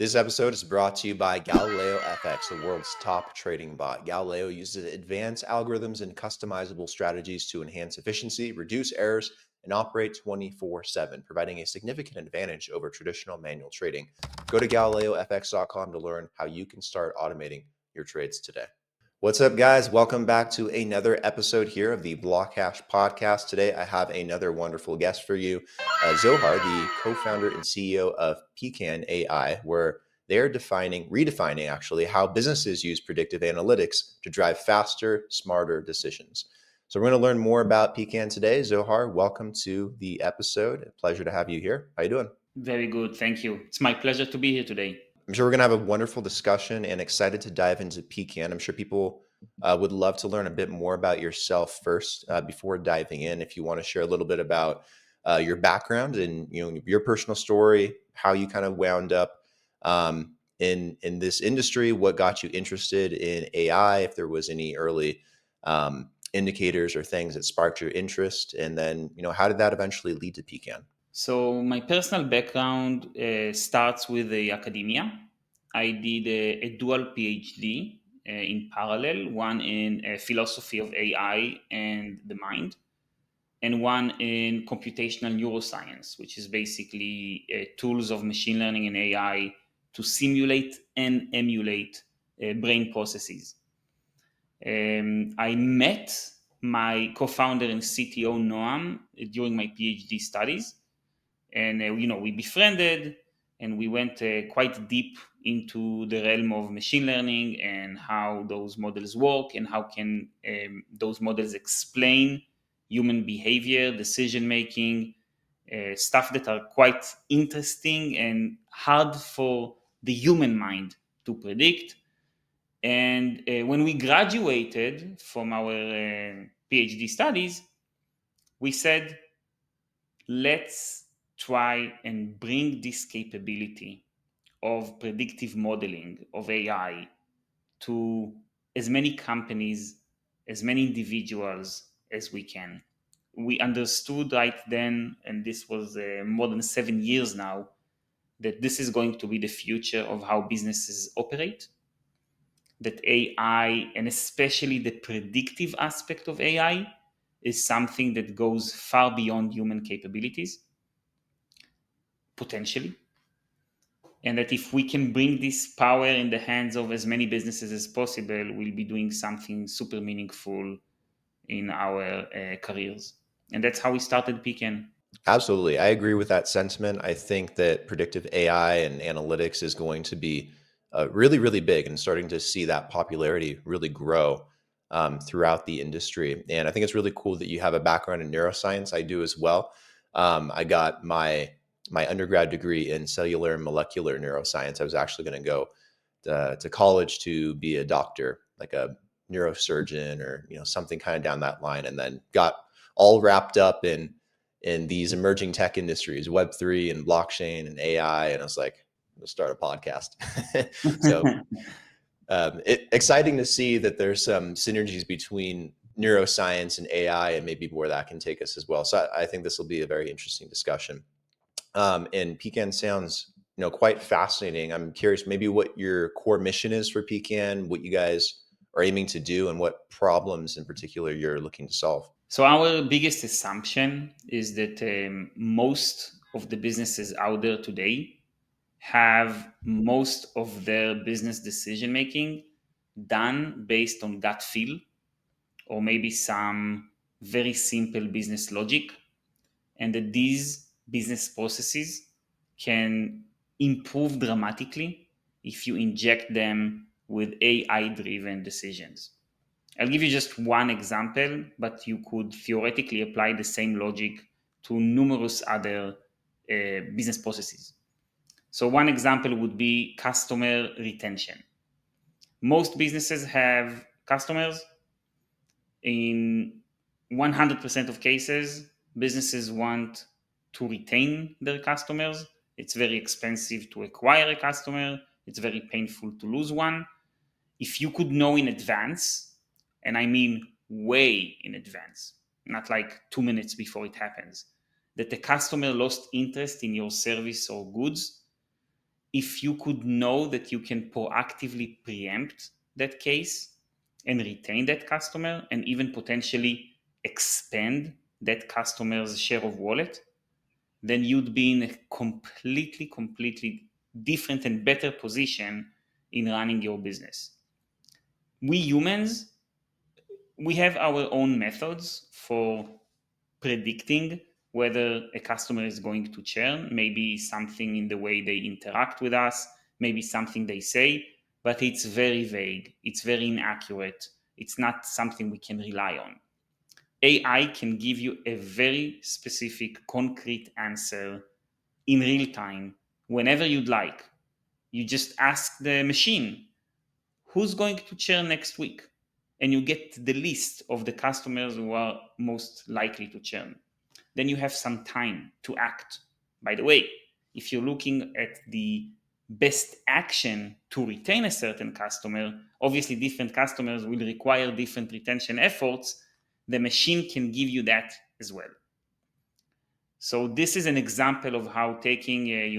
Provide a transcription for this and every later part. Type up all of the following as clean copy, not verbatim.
This episode is brought to you by Galileo FX, the world's top trading bot. Galileo uses advanced algorithms and customizable strategies to enhance efficiency, reduce errors, and operate 24/7, providing a significant advantage over traditional manual trading. Go to GalileoFX.com to learn how you can start automating your trades today. What's up, guys? Welcome back to another episode here of the BlockHash podcast. Today, I have another wonderful guest for you, Zohar, the co-founder and CEO of Pecan AI, where they're redefining actually, how businesses use predictive analytics to drive faster, smarter decisions. So we're going to learn more about Pecan today. Zohar, welcome to the episode. A pleasure to have you here. How you doing? Very good. Thank you. It's my pleasure to be here today. I'm sure we're going to have a wonderful discussion and excited to dive into Pecan. I'm sure people would love to learn a bit more about yourself first before diving in. If you want to share a little bit about your background and your personal story, how you kind of wound up in this industry, what got you interested in AI, if there was any early indicators or things that sparked your interest, and then how did that eventually lead to Pecan? So my personal background starts with the academia. I did a dual PhD in parallel, one in philosophy of AI and the mind, and one in computational neuroscience, which is basically tools of machine learning and AI to simulate and emulate brain processes. I met my co-founder and CTO Noam during my PhD studies, and we befriended, and we went quite deep into the realm of machine learning and how those models work and how can those models explain human behavior, decision making, stuff that are quite interesting and hard for the human mind to predict. And when we graduated from our PhD studies, we said, let's try and bring this capability of predictive modeling of AI to as many companies, as many individuals as we can. We understood right then, and this was more than 7 years now, that this is going to be the future of how businesses operate, that AI, and especially the predictive aspect of AI, is something that goes far beyond human capabilities, potentially. And that if we can bring this power in the hands of as many businesses as possible, we'll be doing something super meaningful in our careers. And that's how we started Pecan. Absolutely. I agree with that sentiment. I think that predictive AI and analytics is going to be really, really big and starting to see that popularity really grow throughout the industry. And I think it's really cool that you have a background in neuroscience. I do as well. I got my undergrad degree in cellular and molecular neuroscience. I was actually going to go to college to be a doctor, like a neurosurgeon or something kind of down that line, and then got all wrapped up in these emerging tech industries, Web3 and blockchain and AI. And I was like, let's start a podcast. So exciting to see that there's some synergies between neuroscience and AI and maybe where that can take us as well. So I think this will be a very interesting discussion. And Pecan sounds, quite fascinating. I'm curious maybe what your core mission is for Pecan, what you guys are aiming to do, and what problems in particular you're looking to solve. So our biggest assumption is that most of the businesses out there today have most of their business decision making done based on gut feel or maybe some very simple business logic, and that these business processes can improve dramatically if you inject them with AI driven decisions. I'll give you just one example, but you could theoretically apply the same logic to numerous other business processes. So, one example would be customer retention. Most businesses have customers. In 100% of cases, businesses want to retain their customers. It's very expensive to acquire a customer, it's very painful to lose one. If you could know in advance, and I mean way in advance, not like 2 minutes before it happens, that the customer lost interest in your service or goods, if you could know that you can proactively preempt that case and retain that customer and even potentially expand that customer's share of wallet, then you'd be in a completely different and better position in running your business. We humans, we have our own methods for predicting whether a customer is going to churn, maybe something in the way they interact with us, maybe something they say, but it's very vague, it's very inaccurate, it's not something we can rely on. AI can give you a very specific, concrete answer in real time whenever you'd like. You just ask the machine, who's going to churn next week? And you get the list of the customers who are most likely to churn. Then you have some time to act. By the way, if you're looking at the best action to retain a certain customer, obviously different customers will require different retention efforts. The machine can give you that as well. So this is an example of how taking a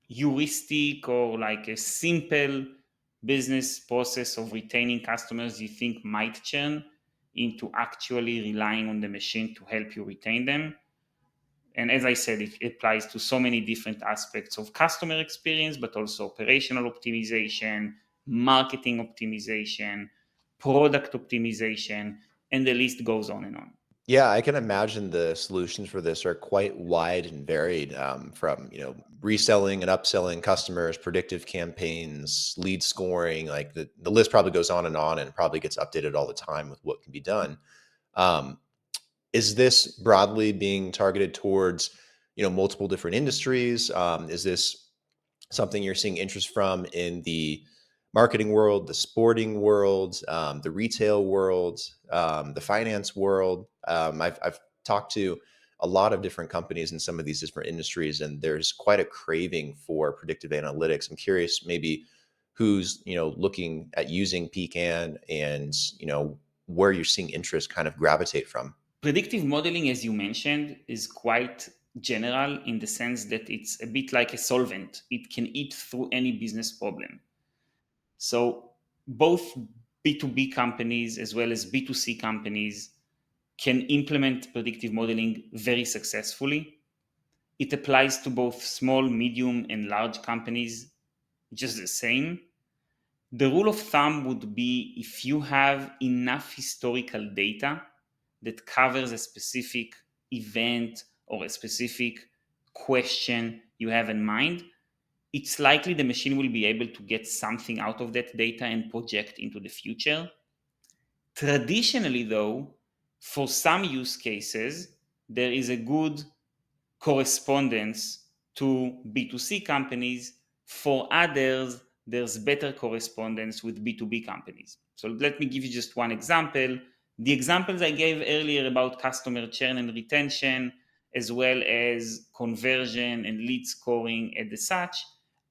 heuristic or like a simple business process of retaining customers you think might churn into actually relying on the machine to help you retain them. And as I said, it applies to so many different aspects of customer experience, but also operational optimization, marketing optimization, product optimization, and the list goes on and on. Yeah, I can imagine the solutions for this are quite wide and varied, from reselling and upselling customers, predictive campaigns, lead scoring. Like the list probably goes on, and probably gets updated all the time with what can be done. Um, is this broadly being targeted towards multiple different industries? Is this something you're seeing interest from in the marketing world, the sporting world, the retail world, the finance world? I've talked to a lot of different companies in some of these different industries, and there's quite a craving for predictive analytics. I'm curious, maybe who's looking at using Pecan, and where you're seeing interest kind of gravitate from. Predictive modeling, as you mentioned, is quite general in the sense that it's a bit like a solvent. It can eat through any business problem. So both B2B companies as well as B2C companies can implement predictive modeling very successfully. It applies to both small, medium, and large companies just the same. The rule of thumb would be if you have enough historical data that covers a specific event or a specific question you have in mind, it's likely the machine will be able to get something out of that data and project into the future. Traditionally, though, for some use cases, there is a good correspondence to B2C companies. For others, there's better correspondence with B2B companies. So let me give you just one example. The examples I gave earlier about customer churn and retention, as well as conversion and lead scoring and the such,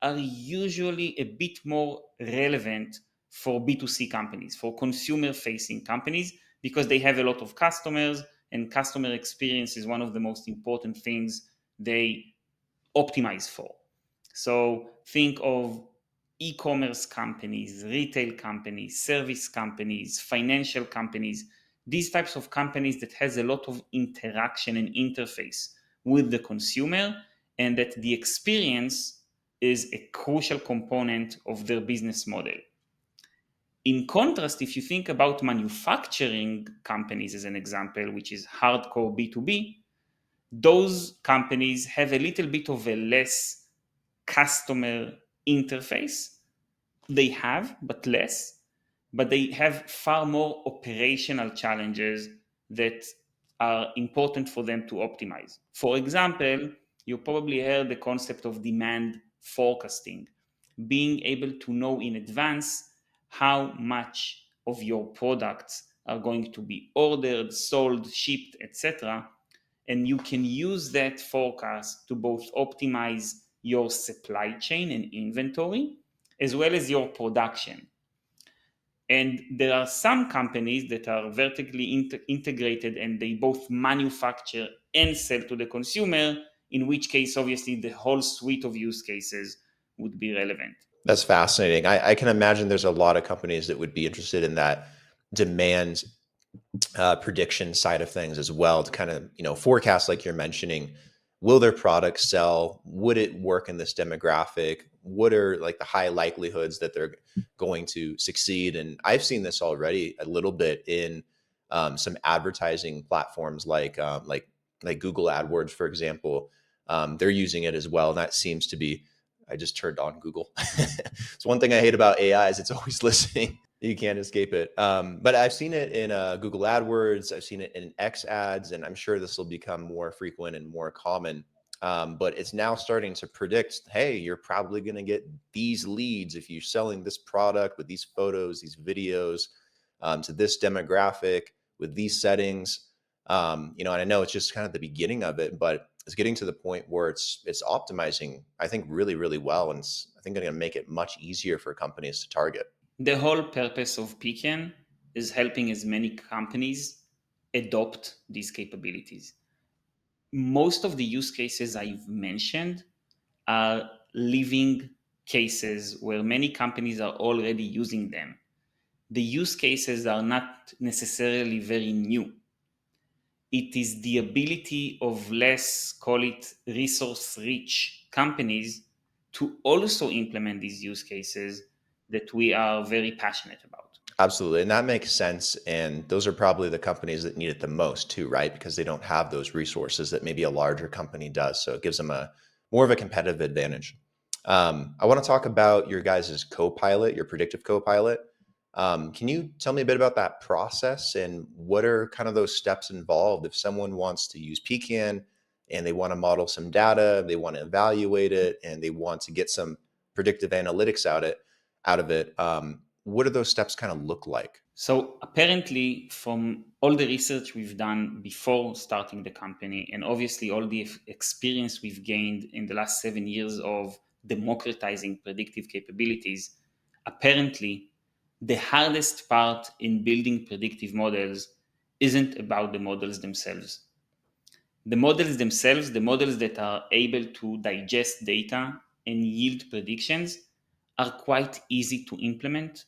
are usually a bit more relevant for B2C companies, for consumer facing companies, because they have a lot of customers, and customer experience is one of the most important things they optimize for. So think of e-commerce companies, retail companies, service companies, financial companies, these types of companies that has a lot of interaction and interface with the consumer, and that the experience is a crucial component of their business model. In contrast, if you think about manufacturing companies as an example, which is hardcore B2B, those companies have a little bit of a less customer interface. They have, but less, but they have far more operational challenges that are important for them to optimize. For example, you probably heard the concept of demand forecasting, being able to know in advance how much of your products are going to be ordered, sold, shipped, etc. And you can use that forecast to both optimize your supply chain and inventory, as well as your production. And there are some companies that are vertically integrated, and they both manufacture and sell to the consumer in which case, obviously, the whole suite of use cases would be relevant. That's fascinating. I can imagine there's a lot of companies that would be interested in that demand prediction side of things as well to kind of forecast, like you're mentioning, will their product sell, would it work in this demographic, what are like the high likelihoods that they're going to succeed. And I've seen this already a little bit in some advertising platforms like Google AdWords, for example. They're using it as well, and that seems to be, I just turned on Google. It's one thing I hate about AI is it's always listening. You can't escape it. But I've seen it in Google AdWords. I've seen it in X ads, and I'm sure this will become more frequent and more common. But it's now starting to predict, hey, you're probably going to get these leads if you're selling this product with these photos, these videos, to this demographic with these settings. And I know it's just kind of the beginning of it, but it's getting to the point where it's optimizing, I think, really, really well, and I think going to make it much easier for companies to target. The whole purpose of Pecan is helping as many companies adopt these capabilities. Most of the use cases I've mentioned are living cases where many companies are already using them. The use cases are not necessarily very new. It is the ability of less, call it resource rich companies to also implement these use cases that we are very passionate about. Absolutely. And that makes sense. And those are probably the companies that need it the most too, right? Because they don't have those resources that maybe a larger company does. So it gives them a more of a competitive advantage. I want to talk about your guys' co-pilot, your predictive co-pilot. Can you tell me a bit about that process and what are kind of those steps involved if someone wants to use Pecan and they want to model some data, they want to evaluate it, and they want to get some predictive analytics out of it? What do those steps kind of look like? So, apparently, from all the research we've done before starting the company, and obviously all the experience we've gained in the last 7 years of democratizing predictive capabilities, apparently, the hardest part in building predictive models isn't about the models themselves. The models themselves, the models that are able to digest data and yield predictions, are quite easy to implement.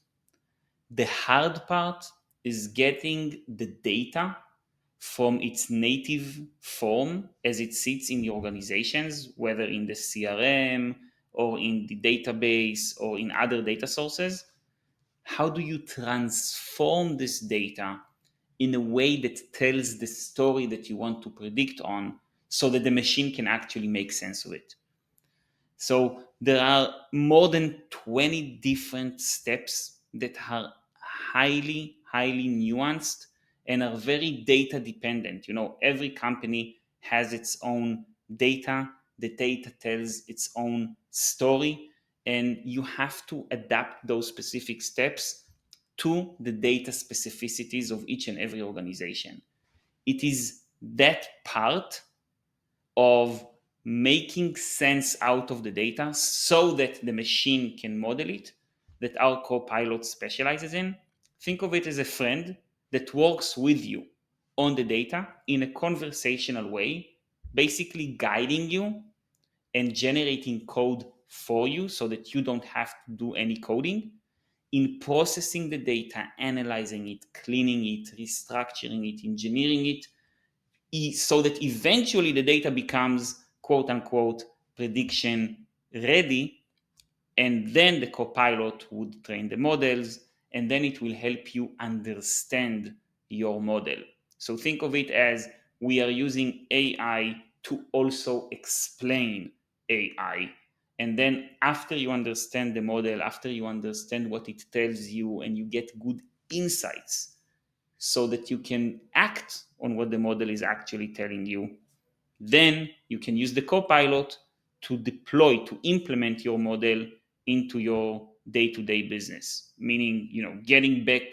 The hard part is getting the data from its native form as it sits in the organizations, whether in the CRM or in the database or in other data sources. How do you transform this data in a way that tells the story that you want to predict on so that the machine can actually make sense of it? So there are more than 20 different steps that are highly nuanced and are very data dependent. Every company has its own data. The data tells its own story, and you have to adapt those specific steps to the data specificities of each and every organization. It is that part of making sense out of the data so that the machine can model it that our co-pilot specializes in. Think of it as a friend that works with you on the data in a conversational way, basically guiding you and generating code for you so that you don't have to do any coding in processing the data, analyzing it, cleaning it, restructuring it, engineering it, so that eventually the data becomes quote unquote prediction ready, and then the copilot would train the models, and then it will help you understand your model. So think of it as we are using AI to also explain AI. And then after you understand the model, after you understand what it tells you, and you get good insights so that you can act on what the model is actually telling you, then you can use the copilot to deploy, to implement your model into your day-to-day business. Meaning, getting back,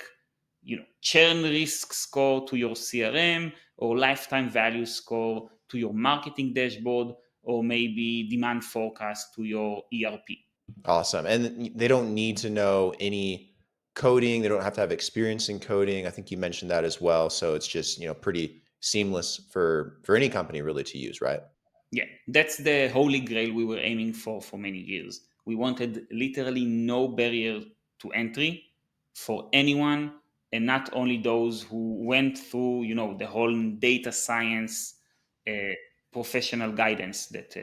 churn risk score to your CRM, or lifetime value score to your marketing dashboard, or maybe demand forecast to your ERP. Awesome. And they don't need to know any coding. They don't have to have experience in coding. I think you mentioned that as well. So it's just, pretty seamless for any company really to use, right? Yeah, that's the holy grail we were aiming for many years. We wanted literally no barrier to entry for anyone, and not only those who went through, the whole data science uh, professional guidance that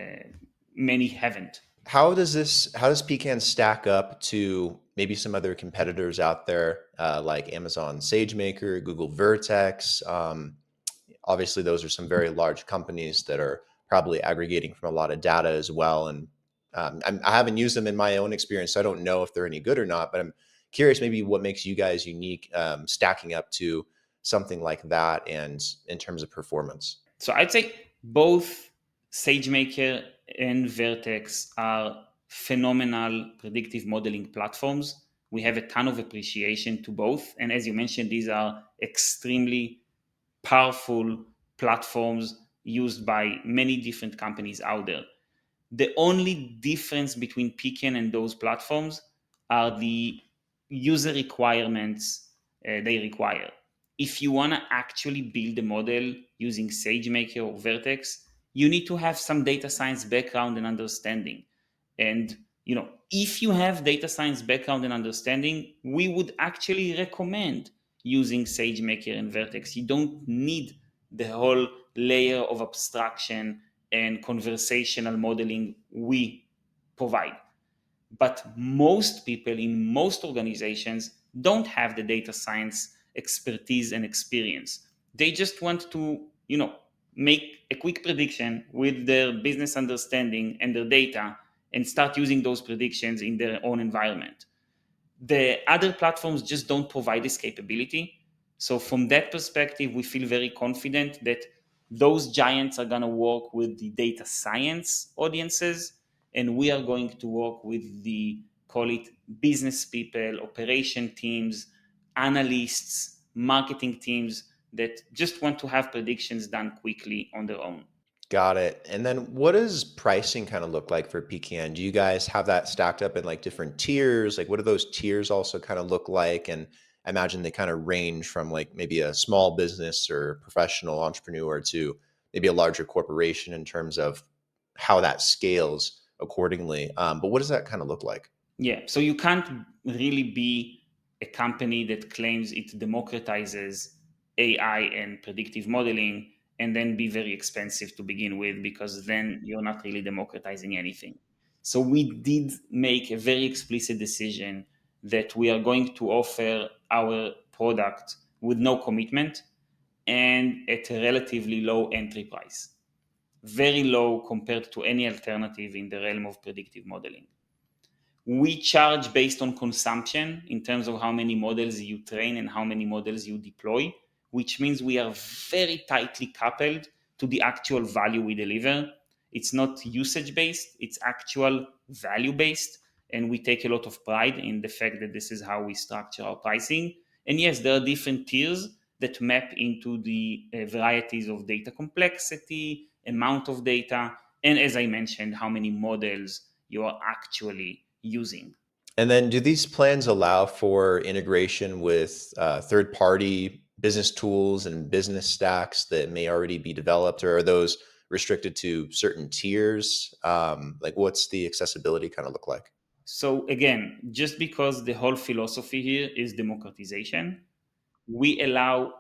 many haven't. How does Pecan stack up to maybe some other competitors out there, like Amazon SageMaker, Google Vertex? Obviously, those are some very large companies that are probably aggregating from a lot of data as well. And I haven't used them in my own experience, so I don't know if they're any good or not. But I'm curious, maybe what makes you guys unique, stacking up to something like that, and in terms of performance. So I'd say both SageMaker and Vertex are phenomenal predictive modeling platforms. We have a ton of appreciation to both. And as you mentioned, these are extremely powerful platforms used by many different companies out there. The only difference between Pecan and those platforms are the user requirements they require. If you want to actually build a model using SageMaker or Vertex, you need to have some data science background and understanding. And if you have data science background and understanding, we would actually recommend using SageMaker and Vertex. You don't need the whole layer of abstraction and conversational modeling we provide. But most people in most organizations don't have the data science expertise and experience. They just want to, make a quick prediction with their business understanding and their data and start using those predictions in their own environment. The other platforms just don't provide this capability. So from that perspective, we feel very confident that those giants are going to work with the data science audiences, and we are going to work with the, call it, business people, operation teams, analysts, marketing teams that just want to have predictions done quickly on their own. Got it. And then what does pricing kind of look like for Pecan? Do you guys have that stacked up in like different tiers? Like what do those tiers also kind of look like? And I imagine they kind of range from like maybe a small business or professional entrepreneur to maybe a larger corporation in terms of how that scales accordingly. But what does that kind of look like? Yeah, so you can't really be a company that claims it democratizes AI and predictive modeling and then be very expensive to begin with, because then you're not really democratizing anything. So we did make a very explicit decision that we are going to offer our product with no commitment and at a relatively low entry price, very low compared to any alternative in the realm of predictive modeling. We charge based on consumption in terms of how many models you train and how many models you deploy, which means we are very tightly coupled to the actual value we deliver. It's not usage based, it's actual value based. And we take a lot of pride in the fact that this is how we structure our pricing. And yes, there are different tiers that map into the varieties of data complexity, amount of data, and as I mentioned, how many models you are actually using. And then do these plans allow for integration with third-party business tools and business stacks that may already be developed, or are those restricted to certain tiers? Like, what's the accessibility kind of look like? So again, just because the whole philosophy here is democratization, we allow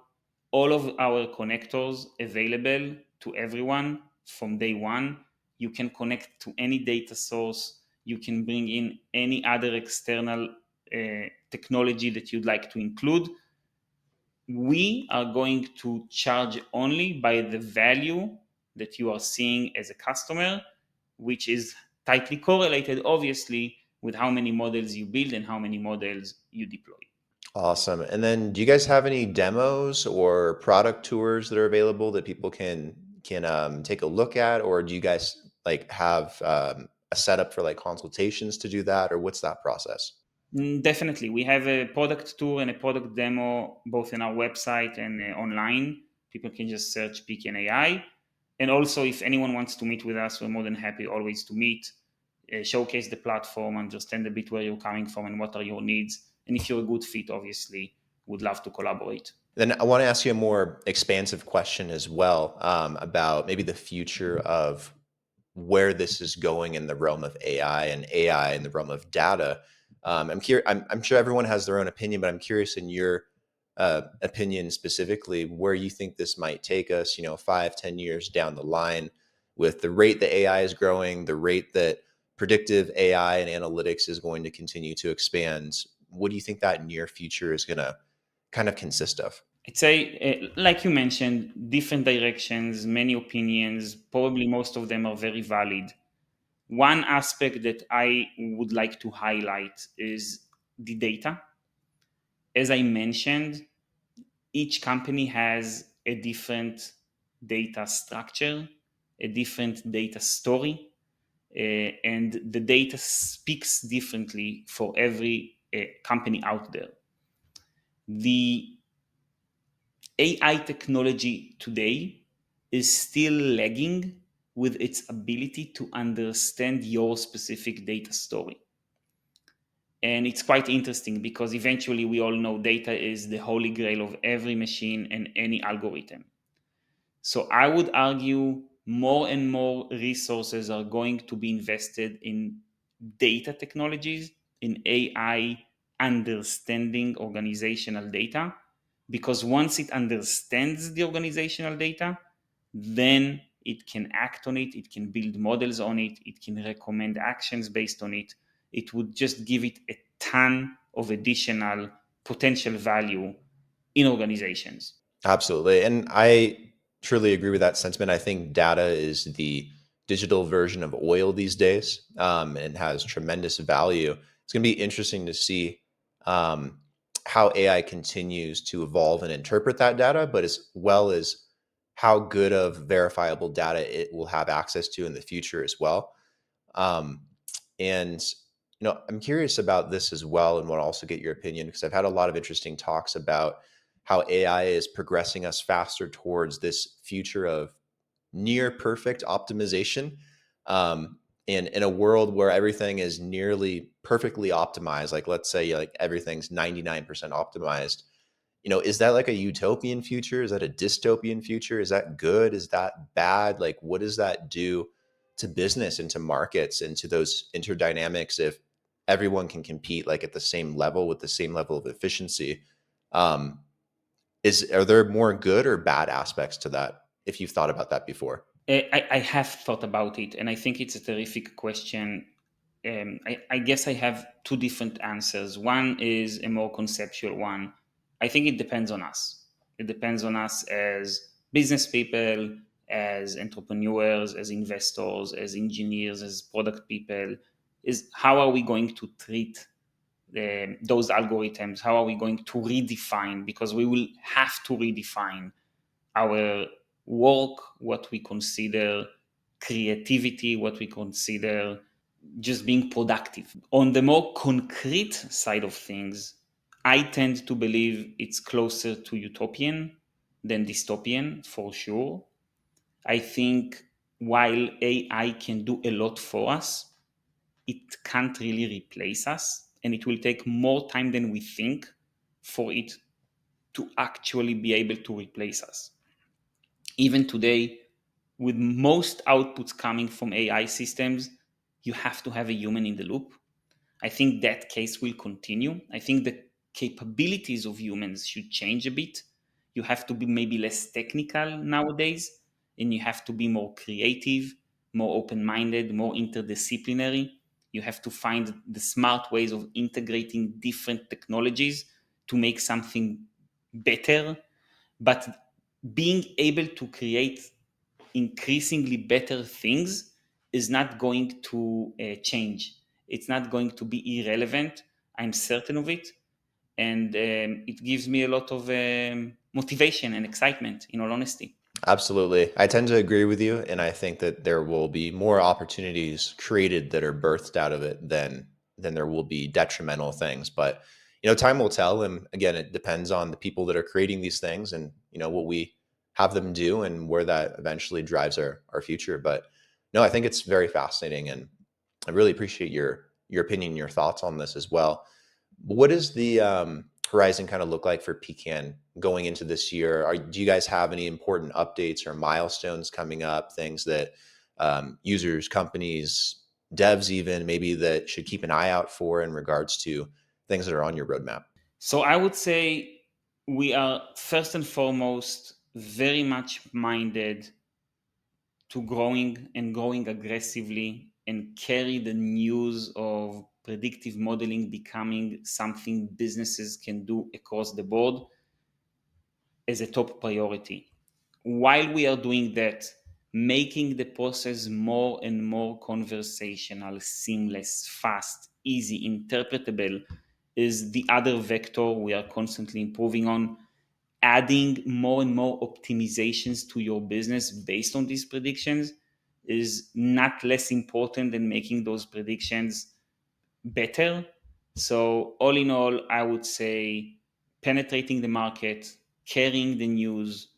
all of our connectors available to everyone from day one. You can connect to any data source. You can bring in any other external technology that you'd like to include. We are going to charge only by the value that you are seeing as a customer, which is tightly correlated, obviously, with how many models you build and how many models you deploy. Awesome. And then do you guys have any demos or product tours that are available that people can take a look at, or do you guys like have a setup for like consultations to do that, or what's that process? Definitely. We have a product tour and a product demo both in our website and online. People can just search Pecan AI. And also, if anyone wants to meet with us, we're more than happy always to meet, showcase the platform, understand a bit where you're coming from and what are your needs. And if you're a good fit, obviously, would love to collaborate. Then I want to ask you a more expansive question as well, about maybe the future of where this is going in the realm of AI and AI in the realm of data. I'm sure everyone has their own opinion, but I'm curious in your opinion specifically where you think this might take us, 5, 10 years down the line with the rate that AI is growing, the rate that predictive AI and analytics is going to continue to expand. What do you think that near future is going to kind of consist of? I'd say, like you mentioned, different directions, many opinions, probably most of them are very valid. One aspect that I would like to highlight is the data. As I mentioned, each company has a different data structure, a different data story, and the data speaks differently for every company out there. The AI technology today is still lagging with its ability to understand your specific data story. And it's quite interesting because eventually we all know data is the holy grail of every machine and any algorithm. So I would argue more and more resources are going to be invested in data technologies, in AI understanding organizational data, because once it understands the organizational data, then it can act on it, it can build models on it, it can recommend actions based on it. It would just give it a ton of additional potential value in organizations. Absolutely. And I truly agree with that sentiment. I think data is the digital version of oil these days, and has tremendous value. It's going to be interesting to see how AI continues to evolve and interpret that data, but as well as how good of verifiable data it will have access to in the future as well. Um, and I'm curious about this as well, and want to also get your opinion because I've had a lot of interesting talks about how AI is progressing us faster towards this future of near perfect optimization. And in a world where everything is nearly perfectly optimized, like let's say like everything's 99% optimized, is that like a utopian future? Is that a dystopian future? Is that good? Is that bad? Like, what does that do to business and to markets and to those interdynamics if everyone can compete like at the same level with the same level of efficiency? Um, are there more good or bad aspects to that? If you've thought about that before. I have thought about it, and I think it's a terrific question. I guess I have two different answers. One is a more conceptual one. I think it depends on us. It depends on us as business people, as entrepreneurs, as investors, as engineers, as product people. Is how are we going to treat those algorithms? How are we going to redefine? Because we will have to redefine our work, what we consider creativity, what we consider just being productive. On the more concrete side of things, I tend to believe it's closer to utopian than dystopian for sure. I think while AI can do a lot for us, it can't really replace us, and it will take more time than we think for it to actually be able to replace us. Even today, with most outputs coming from AI systems, you have to have a human in the loop. I think that case will continue. I think the capabilities of humans should change a bit. You have to be maybe less technical nowadays, and you have to be more creative, more open minded, more interdisciplinary. You have to find the smart ways of integrating different technologies to make something better. But being able to create increasingly better things is not going to change. It's not going to be irrelevant. I'm certain of it. And it gives me a lot of motivation and excitement, in all honesty. Absolutely. I tend to agree with you. And I think that there will be more opportunities created that are birthed out of it than there will be detrimental things. But, time will tell. And again, it depends on the people that are creating these things and, what we have them do and where that eventually drives our future. But no, I think it's very fascinating. And I really appreciate your opinion, your thoughts on this as well. What does the horizon kind of look like for Pecan going into this year? Do you guys have any important updates or milestones coming up? Things that users, companies, devs, even maybe that should keep an eye out for in regards to things that are on your roadmap? So I would say we are first and foremost very much minded to growing and growing aggressively and carry the news of predictive modeling becoming something businesses can do across the board as a top priority. While we are doing that, making the process more and more conversational, seamless, fast, easy, interpretable is the other vector we are constantly improving on. Adding more and more optimizations to your business based on these predictions is not less important than making those predictions better. So, all in all, I would say penetrating the market, carrying the news,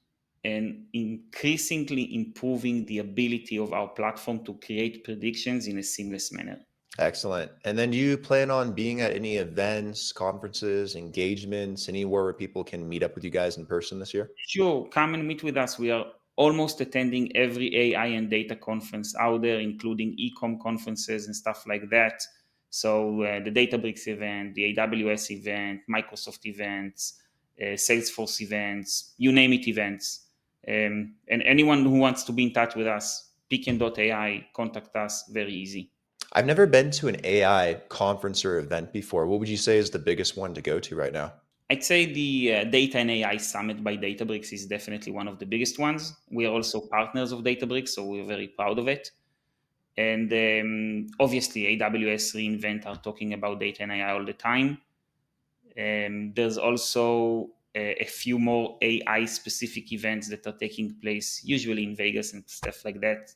and increasingly improving the ability of our platform to create predictions in a seamless manner. Excellent. And then do you plan on being at any events, conferences, engagements, anywhere where people can meet up with you guys in person this year? Sure, come and meet with us. We are almost attending every AI and data conference out there, including e-com conferences and stuff like that. So the Databricks event, the AWS event, Microsoft events, Salesforce events, you name it, events. And anyone who wants to be in touch with us, pecan.ai, contact us, very easy. I've never been to an AI conference or event before. What would you say is the biggest one to go to right now? I'd say the Data and AI Summit by Databricks is definitely one of the biggest ones. We are also partners of Databricks, so we're very proud of it. And obviously, AWS reInvent are talking about data and AI all the time. There's also a few more AI specific events that are taking place, usually in Vegas and stuff like that.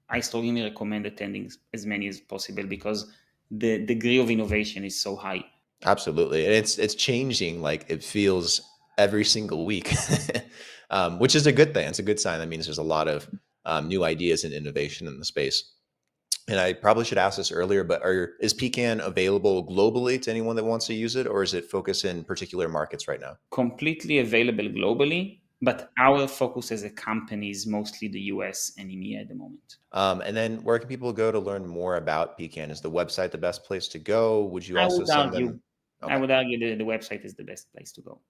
I strongly recommend attending as many as possible because the degree of innovation is so high. Absolutely. And it's changing like it feels every single week, which is a good thing. It's a good sign. That means there's a lot of new ideas and innovation in the space. And I probably should ask this earlier, but is Pecan available globally to anyone that wants to use it, or is it focused in particular markets right now? Completely available globally, but our focus as a company is mostly the US and EMEA at the moment. And then where can people go to learn more about Pecan? Is the website the best place to go? Would you I also would send argue, them? Okay. the website is the best place to go.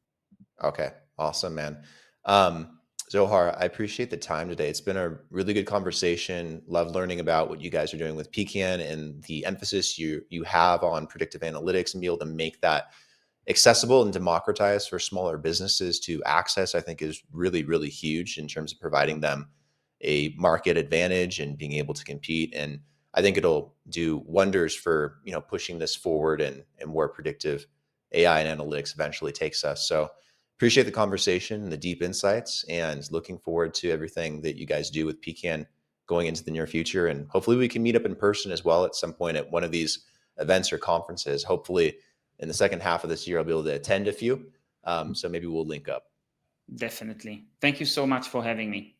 Okay. Awesome, man. Um, Zohar, I appreciate the time today. It's been a really good conversation. Love learning about what you guys are doing with Pecan and the emphasis you have on predictive analytics and be able to make that accessible and democratized for smaller businesses to access. I think is really, really huge in terms of providing them a market advantage and being able to compete. And I think it'll do wonders for pushing this forward and where predictive AI and analytics eventually takes us. So appreciate the conversation and the deep insights, and looking forward to everything that you guys do with Pecan going into the near future. And hopefully we can meet up in person as well at some point at one of these events or conferences. Hopefully in the second half of this year, I'll be able to attend a few. So maybe we'll link up. Definitely. Thank you so much for having me.